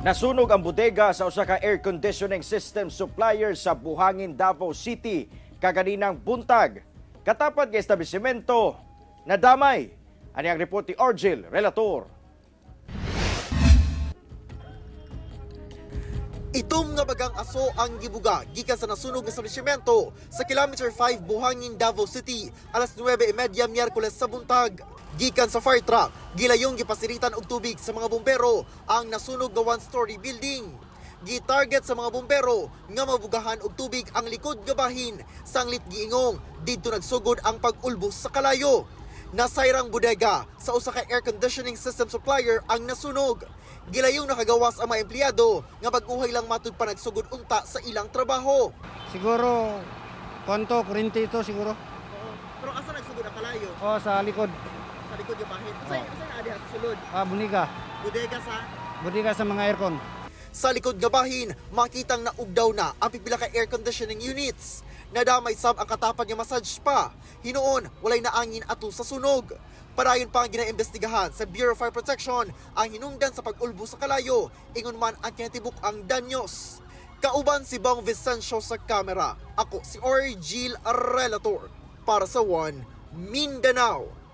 Nasunog ang bodega sa usa ka air conditioning system supplier sa Buhangin, Davao City kaganinang buntag. Katapat nga establishmento nadamay. Ani ang report ni Argel Relator. Itom nga bagang aso ang gibuga gikan sa nasunog nga establishmento sa kilometer 5 Buhangin, Davao City alas 9:30 Miyerkules sa buntag. Gikan sa fire truck, gilayong gipasiritan og tubig sa mga bumbero ang nasunog nga one-story building. Gitarget sa mga bumbero nga mabugahan og tubig ang likod nga bahin sanglit giingong didto nagsugod ang pag-ulbos sa kalayo. Nasayrang bodega sa usa ka air conditioning system supplier ang nasunog. Gilayong nakagawas ang mga empleyado nga bag-uhay lang matud pa nagsugod unta sa ilang trabaho. Siguro, konto, kurente ito siguro. Pero asa nagsugod ang kalayo? O, sa likod. Sa likod nga bahin. Asa adi sa sulod? Buniga. Bodega sa Buniga sa mga aircon. Sa likod nga bahin, makitang naugdaw na ang pipila ka air conditioning units. Nadamay sab ang katapad nga massage pa. Hinuon, walay naangin ato sa sunog. Padayon pa ang ginaimbestigahan sa Bureau of Fire Protection ang hinungdan sa pag-ulbo sa kalayo, ingon man ang kinatibuk ang danyos. Kauban si Bong Vicencio sa kamera. Ako si Argel Relator para sa One Mindanao.